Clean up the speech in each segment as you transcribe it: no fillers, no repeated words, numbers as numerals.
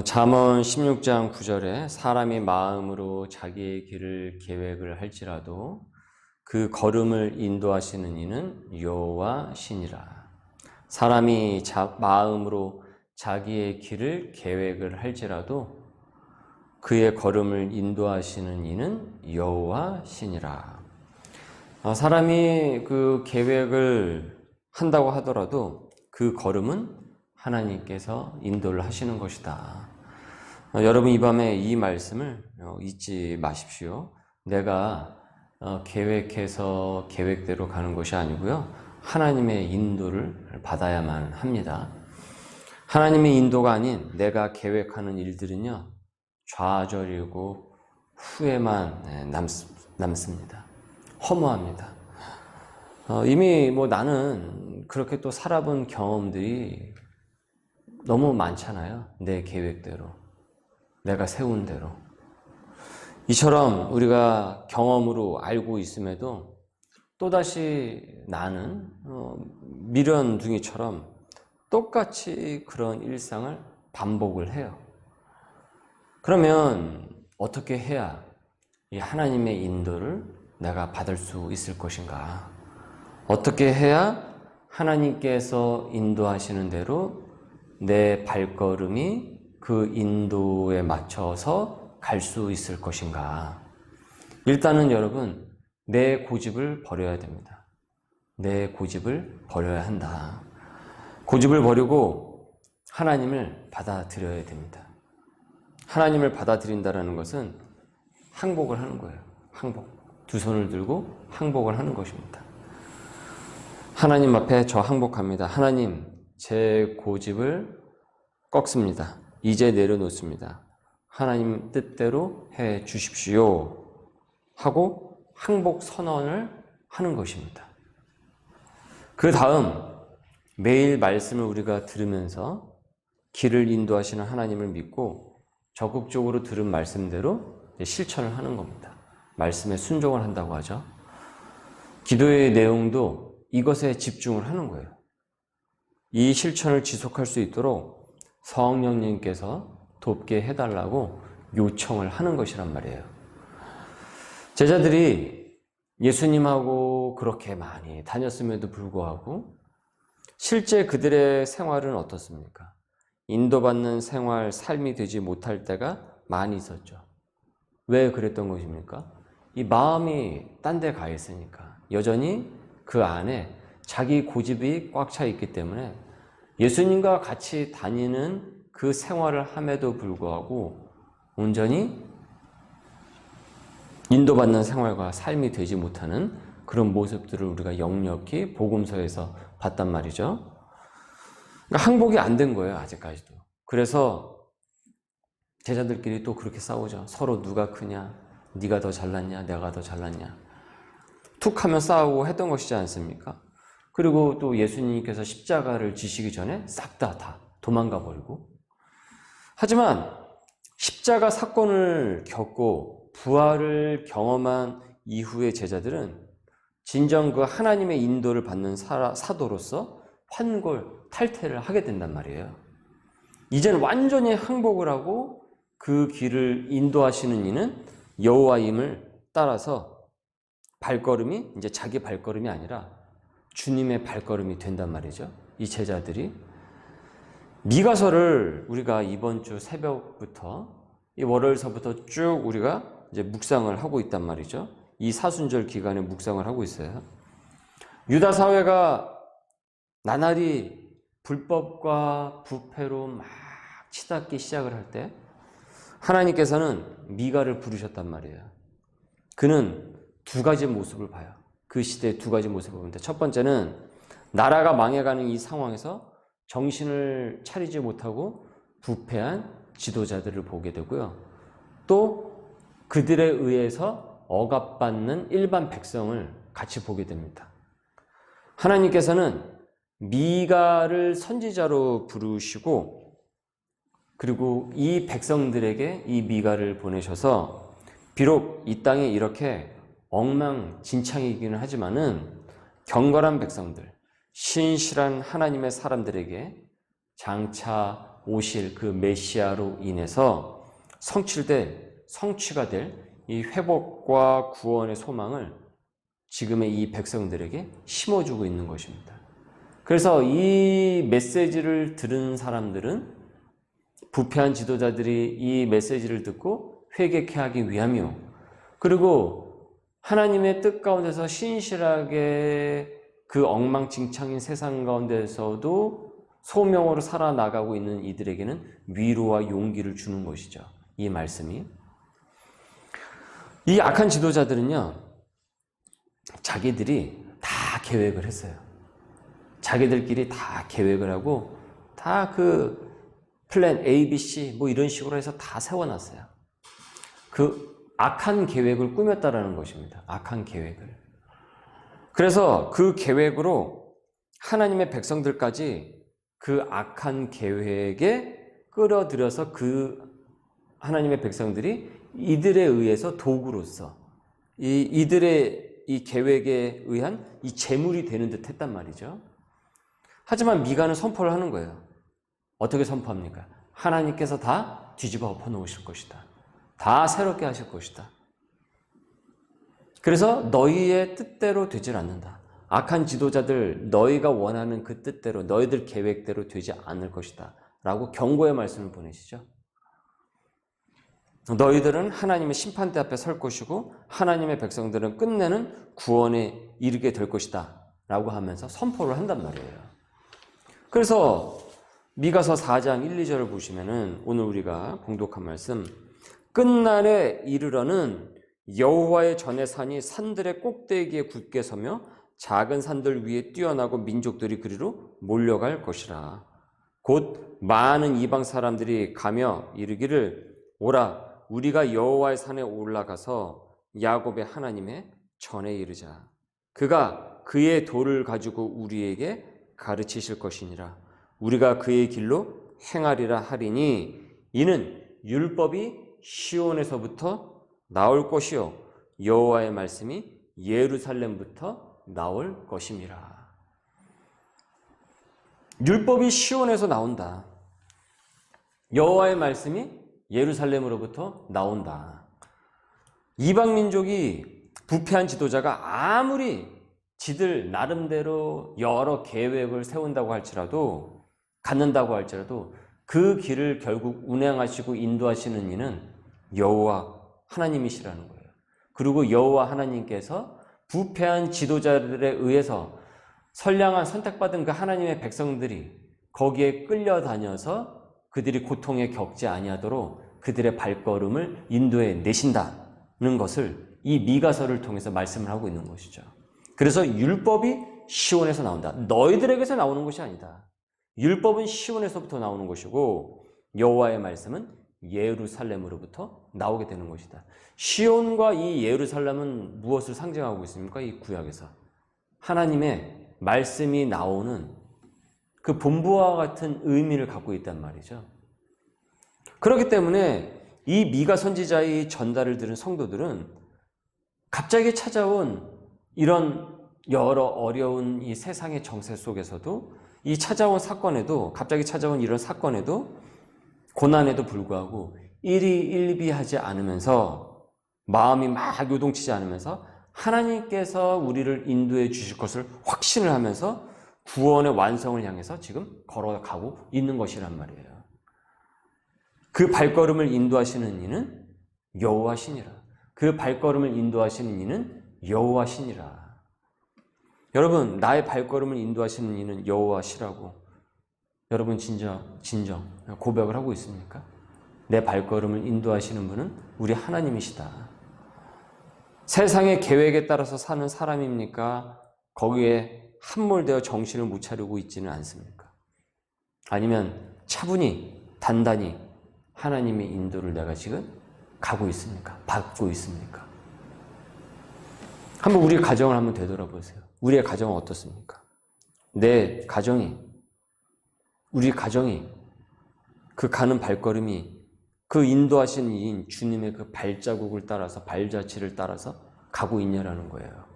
잠언 16장 9절에 사람이 마음으로 자기의 길을 계획을 할지라도 그 걸음을 인도하시는 이는 여호와시니라. 사람이 마음으로 자기의 길을 계획을 할지라도 그의 걸음을 인도하시는 이는 여호와시니라. 사람이 그 계획을 한다고 하더라도 그 걸음은 하나님께서 인도를 하시는 것이다. 여러분 이 밤에 이 말씀을 잊지 마십시오. 내가 계획해서 계획대로 가는 것이 아니고요. 하나님의 인도를 받아야만 합니다. 하나님의 인도가 아닌 내가 계획하는 일들은요. 좌절이고 후회만 남습니다. 허무합니다. 이미 나는 그렇게 또 살아본 경험들이 너무 많잖아요. 내 계획대로, 내가 세운 대로. 이처럼 우리가 경험으로 알고 있음에도 또다시 나는 미련둥이처럼 똑같이 그런 일상을 반복을 해요. 그러면 어떻게 해야 이 하나님의 인도를 내가 받을 수 있을 것인가? 어떻게 해야 하나님께서 인도하시는 대로 내 발걸음이 그 인도에 맞춰서 갈 수 있을 것인가? 일단은 여러분, 내 고집을 버려야 됩니다. 내 고집을 버려야 한다. 고집을 버리고 하나님을 받아들여야 됩니다. 하나님을 받아들인다는 것은 항복을 하는 거예요. 항복. 두 손을 들고 항복을 하는 것입니다. 하나님 앞에 저 항복합니다. 하나님, 제 고집을 꺾습니다. 이제 내려놓습니다. 하나님 뜻대로 해 주십시오. 하고 항복 선언을 하는 것입니다. 그 다음 매일 말씀을 우리가 들으면서 길을 인도하시는 하나님을 믿고 적극적으로 들은 말씀대로 실천을 하는 겁니다. 말씀에 순종을 한다고 하죠. 기도의 내용도 이것에 집중을 하는 거예요. 이 실천을 지속할 수 있도록 성령님께서 돕게 해달라고 요청을 하는 것이란 말이에요. 제자들이 예수님하고 그렇게 많이 다녔음에도 불구하고 실제 그들의 생활은 어떻습니까? 인도받는 생활, 삶이 되지 못할 때가 많이 있었죠. 왜 그랬던 것입니까? 이 마음이 딴 데 가 있으니까. 여전히 그 안에 자기 고집이 꽉 차 있기 때문에 예수님과 같이 다니는 그 생활을 함에도 불구하고 온전히 인도받는 생활과 삶이 되지 못하는 그런 모습들을 우리가 역력히 복음서에서 봤단 말이죠. 그러니까 항복이 안 된 거예요, 아직까지도. 그래서 제자들끼리 또 그렇게 싸우죠. 서로 누가 크냐, 네가 더 잘났냐, 내가 더 잘났냐. 툭 하면 싸우고 했던 것이지 않습니까? 그리고 또 예수님께서 십자가를 지시기 전에 싹 다 도망가 버리고. 하지만 십자가 사건을 겪고 부활을 경험한 이후의 제자들은 진정 그 하나님의 인도를 받는 사도로서 환골 탈퇴를 하게 된단 말이에요. 이제는 완전히 항복을 하고 그 길을 인도하시는 이는 여호와임을 따라서 발걸음이 이제 자기 발걸음이 아니라 주님의 발걸음이 된단 말이죠. 이 제자들이 미가서를 우리가 이번 주 새벽부터 이 월요일서부터 쭉 우리가 이제 묵상을 하고 있단 말이죠. 이 사순절 기간에 묵상을 하고 있어요. 유다 사회가 나날이 불법과 부패로 막 치닫기 시작을 할 때 하나님께서는 미가를 부르셨단 말이에요. 그는 두 가지 모습을 봐요. 그 시대의 두 가지 모습을 보는데 첫 번째는 나라가 망해가는 이 상황에서 정신을 차리지 못하고 부패한 지도자들을 보게 되고요. 또 그들에 의해서 억압받는 일반 백성을 같이 보게 됩니다. 하나님께서는 미가를 선지자로 부르시고 그리고 이 백성들에게 이 미가를 보내셔서 비록 이 땅에 이렇게 엉망진창이기는 하지만은 경건한 백성들, 신실한 하나님의 사람들에게 장차 오실 그 메시아로 인해서 성취가 될 이 회복과 구원의 소망을 지금의 이 백성들에게 심어주고 있는 것입니다. 그래서 이 메시지를 들은 사람들은 부패한 지도자들이 이 메시지를 듣고 회개케 하기 위함이요. 그리고 하나님의 뜻 가운데서 신실하게 그 엉망진창인 세상 가운데서도 소명으로 살아나가고 있는 이들에게는 위로와 용기를 주는 것이죠. 이 말씀이. 이 악한 지도자들은요, 자기들이 다 계획을 했어요. 자기들끼리 다 계획을 하고 다 그 플랜 A, B, C 뭐 이런 식으로 해서 다 세워놨어요. 그 악한 계획을 꾸몄다라는 것입니다. 악한 계획을. 그래서 그 계획으로 하나님의 백성들까지 그 악한 계획에 끌어들여서 그 하나님의 백성들이 이들에 의해서 도구로서 이들의 이 계획에 의한 이 제물이 되는 듯 했단 말이죠. 하지만 미가는 선포를 하는 거예요. 어떻게 선포합니까? 하나님께서 다 뒤집어 엎어 놓으실 것이다. 다 새롭게 하실 것이다. 그래서 너희의 뜻대로 되질 않는다. 악한 지도자들 너희가 원하는 그 뜻대로 너희들 계획대로 되지 않을 것이다 라고 경고의 말씀을 보내시죠. 너희들은 하나님의 심판대 앞에 설 것이고 하나님의 백성들은 끝내는 구원에 이르게 될 것이다 라고 하면서 선포를 한단 말이에요. 그래서 미가서 4장 1, 2절을 보시면은 오늘 우리가 봉독한 말씀, 끝날에 이르러는 여호와의 전의 산이 산들의 꼭대기에 굳게 서며 작은 산들 위에 뛰어나고 민족들이 그리로 몰려갈 것이라. 곧 많은 이방 사람들이 가며 이르기를 오라 우리가 여호와의 산에 올라가서 야곱의 하나님의 전에 이르자. 그가 그의 도를 가지고 우리에게 가르치실 것이니라. 우리가 그의 길로 행하리라 하리니 이는 율법이 시온에서부터 나올 것이요 여호와의 말씀이 예루살렘부터 나올 것임이라. 율법이 시온에서 나온다. 여호와의 말씀이 예루살렘으로부터 나온다. 이방 민족이 부패한 지도자가 아무리 지들 나름대로 여러 계획을 세운다고 할지라도 갖는다고 할지라도 그 길을 결국 운행하시고 인도하시는 이는 여호와 하나님이시라는 거예요. 그리고 여호와 하나님께서 부패한 지도자들에 의해서 선량한 선택받은 그 하나님의 백성들이 거기에 끌려다녀서 그들이 고통에 겪지 아니하도록 그들의 발걸음을 인도해 내신다는 것을 이 미가서를 통해서 말씀을 하고 있는 것이죠. 그래서 율법이 시온에서 나온다. 너희들에게서 나오는 것이 아니다. 율법은 시온에서부터 나오는 것이고 여호와의 말씀은 예루살렘으로부터 나오게 되는 것이다. 시온과 이 예루살렘은 무엇을 상징하고 있습니까? 이 구약에서 하나님의 말씀이 나오는 그 본부와 같은 의미를 갖고 있단 말이죠. 그렇기 때문에 이 미가 선지자의 전달을 들은 성도들은 갑자기 찾아온 이런 여러 어려운 이 세상의 정세 속에서도 이 찾아온 사건에도 갑자기 찾아온 이런 사건에도 고난에도 불구하고 일희일비하지 않으면서 마음이 막 요동치지 않으면서 하나님께서 우리를 인도해 주실 것을 확신을 하면서 구원의 완성을 향해서 지금 걸어가고 있는 것이란 말이에요. 그 발걸음을 인도하시는 이는 여호와시니라. 그 발걸음을 인도하시는 이는 여호와시니라. 여러분, 나의 발걸음을 인도하시는 이는 여호와시라고 여러분 진정 고백을 하고 있습니까? 내 발걸음을 인도하시는 분은 우리 하나님이시다. 세상의 계획에 따라서 사는 사람입니까? 거기에 함몰되어 정신을 못 차리고 있지는 않습니까? 아니면 차분히 단단히 하나님의 인도를 내가 지금 가고 있습니까? 받고 있습니까? 한번 우리 가정을 한번 되돌아보세요. 우리의 가정은 어떻습니까? 내 가정이, 우리 가정이 그 가는 발걸음이 그 인도하신 이인 주님의 그 발자국을 따라서 발자취를 따라서 가고 있냐라는 거예요.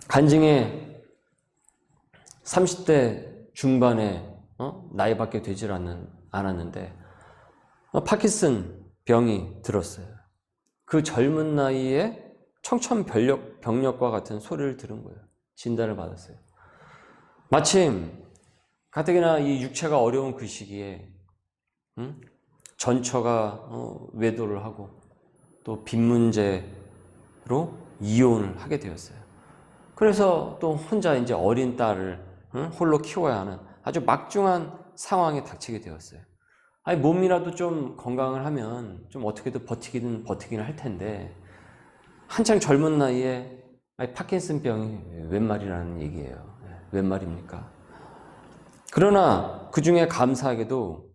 간증에 30대 중반에 나이밖에 되질 않았는데 파킨슨 병이 들었어요. 그 젊은 나이에 청천벽력과 같은 소리를 들은 거예요. 진단을 받았어요. 마침 가뜩이나 이 육체가 어려운 그 시기에 전처가 외도를 하고 또 빚 문제로 이혼을 하게 되었어요. 그래서 또 혼자 이제 어린 딸을 홀로 키워야 하는 아주 막중한 상황에 닥치게 되었어요. 아니 몸이라도 좀 건강을 하면 좀 어떻게든 버티기는 할 텐데 한창 젊은 나이에 파킨슨 병이 웬 말이라는 얘기예요. 웬 말입니까? 그러나 그 중에 감사하게도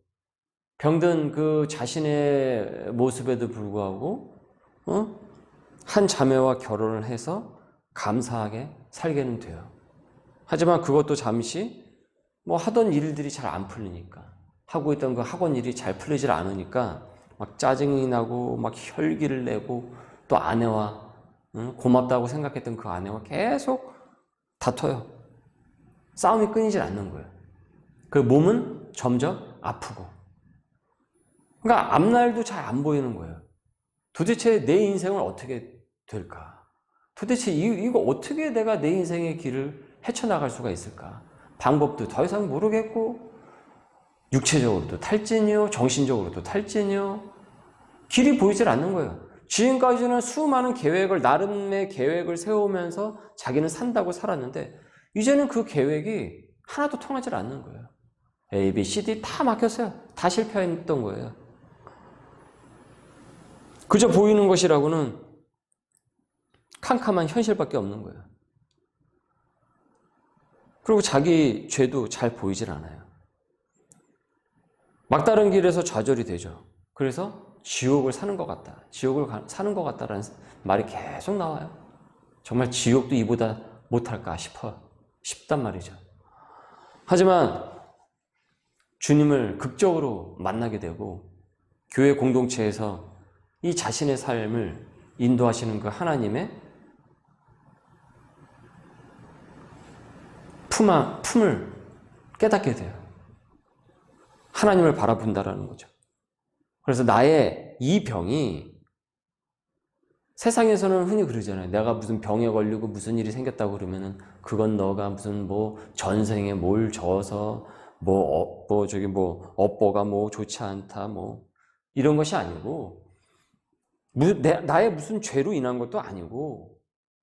병든 그 자신의 모습에도 불구하고 한 자매와 결혼을 해서 감사하게 살게는 돼요. 하지만 그것도 잠시 하던 일들이 잘 안 풀리니까, 하고 있던 그 학원 일이 잘 풀리질 않으니까 막 짜증이 나고 막 혈기를 내고 또 아내와 고맙다고 생각했던 그 아내와 계속 다퉈요. 싸움이 끊이질 않는 거예요. 그 몸은 점점 아프고. 그러니까 앞날도 잘 안 보이는 거예요. 도대체 내 인생은 어떻게 될까? 도대체 이거 어떻게 내가 내 인생의 길을 헤쳐나갈 수가 있을까? 방법도 더 이상 모르겠고, 육체적으로도 탈진이요, 정신적으로도 탈진이요. 길이 보이질 않는 거예요. 지금까지는 수많은 나름의 계획을 세우면서 자기는 산다고 살았는데, 이제는 그 계획이 하나도 통하질 않는 거예요. A, B, C, D 다 막혔어요. 다 실패했던 거예요. 그저 보이는 것이라고는 캄캄한 현실밖에 없는 거예요. 그리고 자기 죄도 잘 보이질 않아요. 막다른 길에서 좌절이 되죠. 그래서 지옥을 사는 것 같다. 지옥을 사는 것 같다라는 말이 계속 나와요. 정말 지옥도 이보다 못할까 싶단 말이죠. 하지만 주님을 극적으로 만나게 되고 교회 공동체에서 이 자신의 삶을 인도하시는 그 하나님의 품을 깨닫게 돼요. 하나님을 바라본다라는 거죠. 그래서 나의 이 병이 세상에서는 흔히 그러잖아요. 내가 무슨 병에 걸리고 무슨 일이 생겼다고 그러면은 그건 너가 무슨 전생에 뭘 져서 업보가 좋지 않다 이런 것이 아니고 나의 무슨 죄로 인한 것도 아니고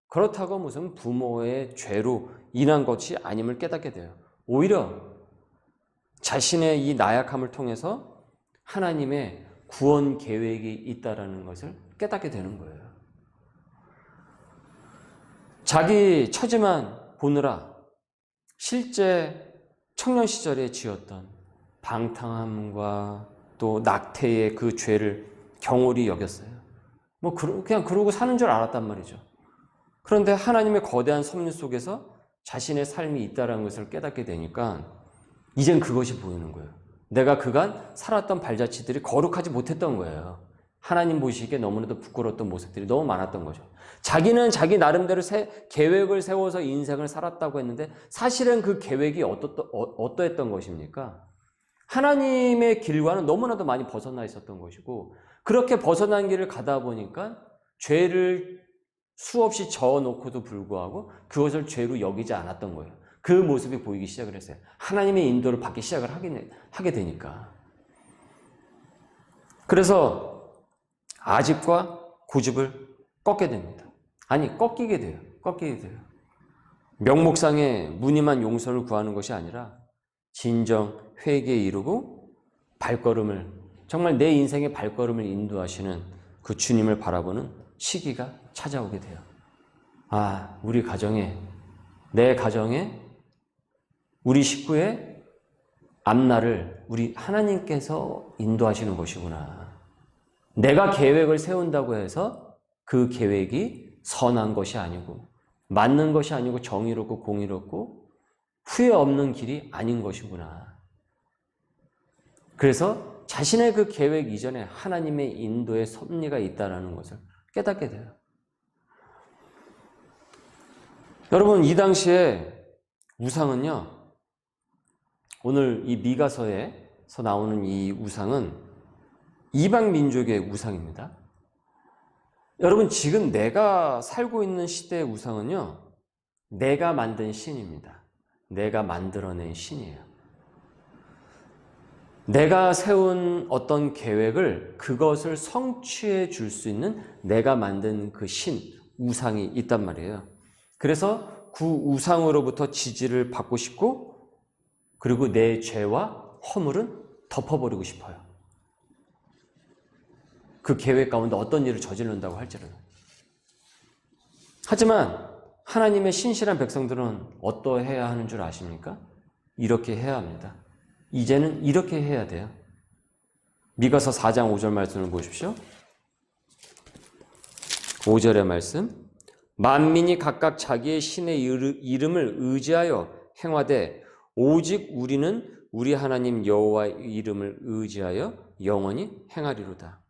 그렇다고 무슨 부모의 죄로 인한 것이 아님을 깨닫게 돼요. 오히려 자신의 이 나약함을 통해서 하나님의 구원 계획이 있다라는 것을 깨닫게 되는 거예요. 자기 처지만 보느라 실제 청년 시절에 지었던 방탕함과 또 낙태의 그 죄를 경홀히 여겼어요. 그냥 그러고 사는 줄 알았단 말이죠. 그런데 하나님의 거대한 섭리 속에서 자신의 삶이 있다는 것을 깨닫게 되니까 이젠 그것이 보이는 거예요. 내가 그간 살았던 발자취들이 거룩하지 못했던 거예요. 하나님 보시기에 너무나도 부끄러웠던 모습들이 너무 많았던 거죠. 자기는 자기 나름대로 계획을 세워서 인생을 살았다고 했는데 사실은 그 계획이 어떠했던 것입니까? 하나님의 길과는 너무나도 많이 벗어나 있었던 것이고 그렇게 벗어난 길을 가다 보니까 죄를 수없이 저어놓고도 불구하고 그것을 죄로 여기지 않았던 거예요. 그 모습이 보이기 시작을 했어요. 하나님의 인도를 받기 시작을 하게 되니까. 그래서 아집과 고집을 꺾게 됩니다. 꺾이게 돼요. 명목상의 무늬만 용서를 구하는 것이 아니라 진정 회개에 이르고 정말 내 인생의 발걸음을 인도하시는 그 주님을 바라보는 시기가 찾아오게 돼요. 내 가정에 우리 식구의 앞날을 우리 하나님께서 인도하시는 것이구나. 내가 계획을 세운다고 해서 그 계획이 선한 것이 아니고 맞는 것이 아니고 정의롭고 공의롭고 후회 없는 길이 아닌 것이구나. 그래서 자신의 그 계획 이전에 하나님의 인도의 섭리가 있다는 것을 깨닫게 돼요. 여러분, 이 당시에 우상은요, 오늘 이 미가서에서 나오는 이 우상은 이방 민족의 우상입니다. 여러분, 지금 내가 살고 있는 시대의 우상은요, 내가 만든 신입니다. 내가 만들어낸 신이에요. 내가 세운 어떤 계획을 그것을 성취해 줄 수 있는 내가 만든 그 신, 우상이 있단 말이에요. 그래서 그 우상으로부터 지지를 받고 싶고, 그리고 내 죄와 허물은 덮어버리고 싶어요. 그 계획 가운데 어떤 일을 저지른다고 할지라도. 하지만 하나님의 신실한 백성들은 어떠해야 하는 줄 아십니까? 이렇게 해야 합니다. 이제는 이렇게 해야 돼요. 미가서 4장 5절 말씀을 보십시오. 5절의 말씀. 만민이 각각 자기의 신의 이름을 의지하여 행하되 오직 우리는 우리 하나님 여호와의 이름을 의지하여 영원히 행하리로다.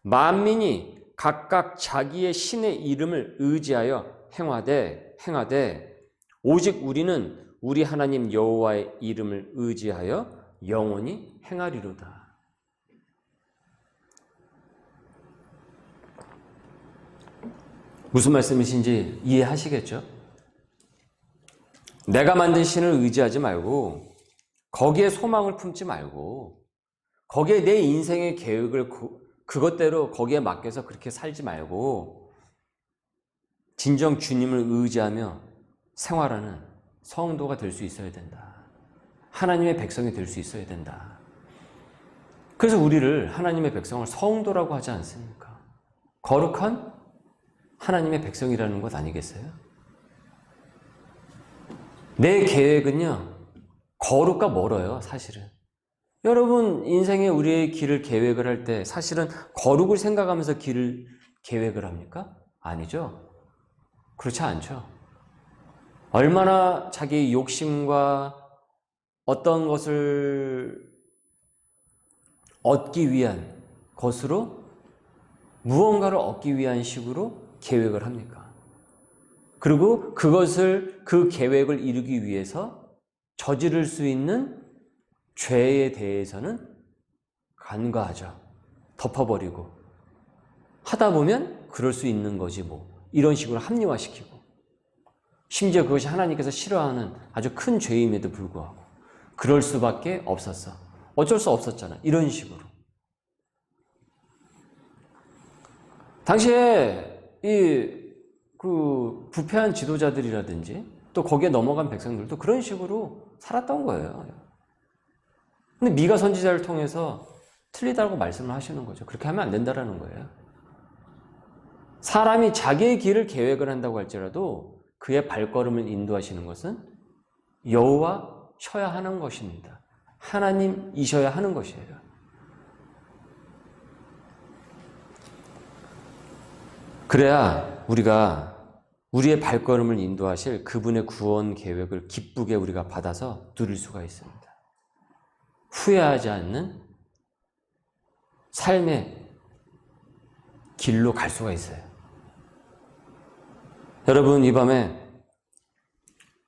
만민이 각각 자기의 신의 이름을 의지하여 행하되 오직 우리는 우리 하나님 여호와의 이름을 의지하여 영원히 행하리로다. 무슨 말씀이신지 이해하시겠죠? 내가 만든 신을 의지하지 말고 거기에 소망을 품지 말고 거기에 내 인생의 계획을 그것대로 거기에 맡겨서 그렇게 살지 말고 진정 주님을 의지하며 생활하는 성도가 될 수 있어야 된다. 하나님의 백성이 될 수 있어야 된다. 그래서 우리를 하나님의 백성을 성도라고 하지 않습니까? 거룩한 하나님의 백성이라는 것 아니겠어요? 내 계획은요, 거룩과 멀어요, 사실은. 여러분, 인생에 우리의 길을 계획을 할 때 사실은 거룩을 생각하면서 길을 계획을 합니까? 아니죠. 그렇지 않죠. 얼마나 자기 욕심과 어떤 것을 얻기 위한 것으로 무언가를 얻기 위한 식으로 계획을 합니까? 그리고 그 계획을 이루기 위해서 저지를 수 있는 죄에 대해서는 간과하죠. 덮어버리고. 하다 보면 그럴 수 있는 거지 뭐. 이런 식으로 합리화시키고. 심지어 그것이 하나님께서 싫어하는 아주 큰 죄임에도 불구하고. 그럴 수밖에 없었어. 어쩔 수 없었잖아. 이런 식으로. 당시에 부패한 지도자들이라든지 또 거기에 넘어간 백성들도 그런 식으로 살았던 거예요. 근데 미가 선지자를 통해서 틀리다고 말씀을 하시는 거죠. 그렇게 하면 안 된다라는 거예요. 사람이 자기의 길을 계획을 한다고 할지라도 그의 발걸음을 인도하시는 것은 여호와셔야 하는 것입니다. 하나님이셔야 하는 것이에요. 그래야 우리가 우리의 발걸음을 인도하실 그분의 구원 계획을 기쁘게 우리가 받아서 누릴 수가 있습니다. 후회하지 않는 삶의 길로 갈 수가 있어요. 여러분, 이 밤에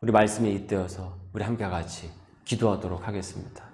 우리 말씀에 잇대어서 우리 함께 같이 기도하도록 하겠습니다.